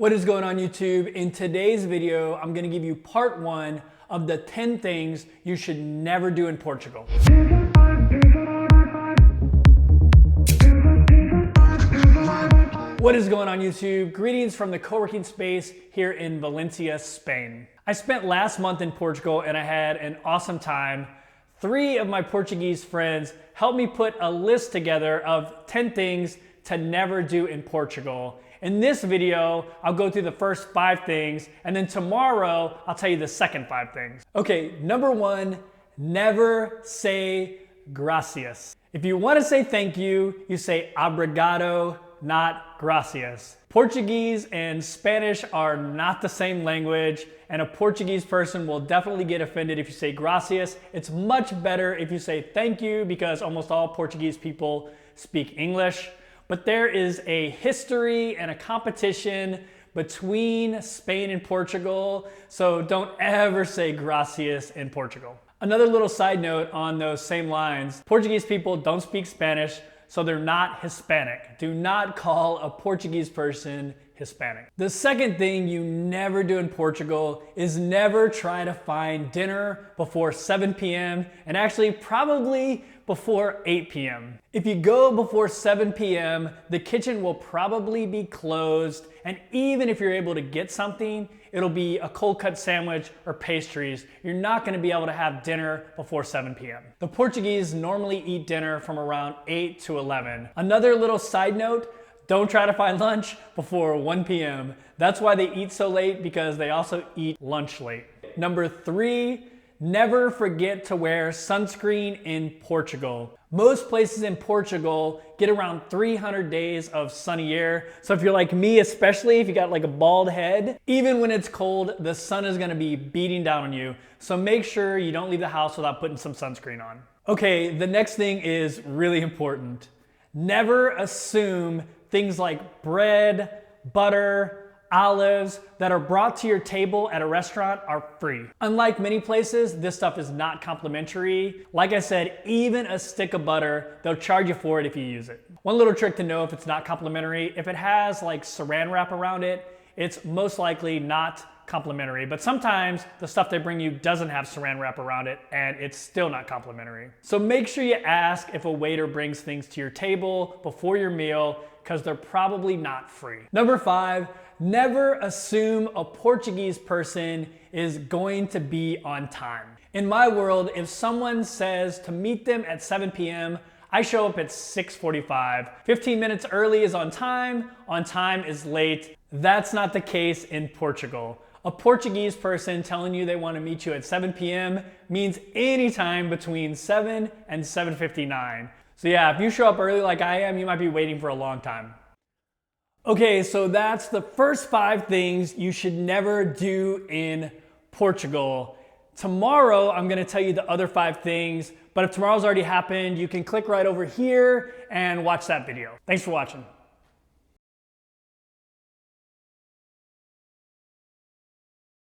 What is going on YouTube? In today's video, I'm gonna give you part one of the 10 things you should never do in Portugal. What is going on YouTube? Greetings from the co-working space here in Valencia, Spain. I spent last month in Portugal and I had an awesome time. 3 of my Portuguese friends helped me put a list together of 10 things to never do in Portugal. In this video, I'll go through the first 5 things, and then tomorrow, I'll tell you the second 5 things. Okay, number 1, never say gracias. If you want to say thank you, you say obrigado, not gracias. Portuguese and Spanish are not the same language, and a Portuguese person will definitely get offended if you say gracias. It's much better if you say thank you because almost all Portuguese people speak English. But there is a history and a competition between Spain and Portugal, so don't ever say gracias in Portugal. Another little side note on those same lines, Portuguese people don't speak Spanish, so they're not Hispanic. Do not call a Portuguese person Hispanic. The second thing you never do in Portugal is never try to find dinner before 7 p.m. and actually probably before 8 p.m. If you go before 7 p.m., the kitchen will probably be closed, and even if you're able to get something, it'll be a cold cut sandwich or pastries. You're not gonna be able to have dinner before 7 p.m. The Portuguese normally eat dinner from around 8 to 11. Another little side note, don't try to find lunch before 1 p.m. That's why they eat so late, because they also eat lunch late. Number 3, never forget to wear sunscreen in Portugal. Most places in Portugal get around 300 days of sunny air. So if you're like me, especially if you got like a bald head, even when it's cold, the sun is gonna be beating down on you. So make sure you don't leave the house without putting some sunscreen on. Okay, the next thing is really important. Never assume things like bread, butter, olives that are brought to your table at a restaurant are free. Unlike many places, this stuff is not complimentary. Like I said, even a stick of butter, they'll charge you for it if you use it. One little trick to know if it's not complimentary, if it has like saran wrap around it, it's most likely not complimentary. But sometimes the stuff they bring you doesn't have saran wrap around it and it's still not complimentary. So make sure you ask if a waiter brings things to your table before your meal, because they're probably not free. Number 5, never assume a Portuguese person is going to be on time. In my world, if someone says to meet them at 7 p.m., I show up at 6:45. 15 minutes early is on time is late. That's not the case in Portugal. A Portuguese person telling you they want to meet you at 7 p.m. means anytime between 7 and 7:59. So yeah, if you show up early like I am, you might be waiting for a long time. Okay, so that's the first 5 things you should never do in Portugal. Tomorrow, I'm gonna tell you the other 5 things, but if tomorrow's already happened, you can click right over here and watch that video. Thanks for watching.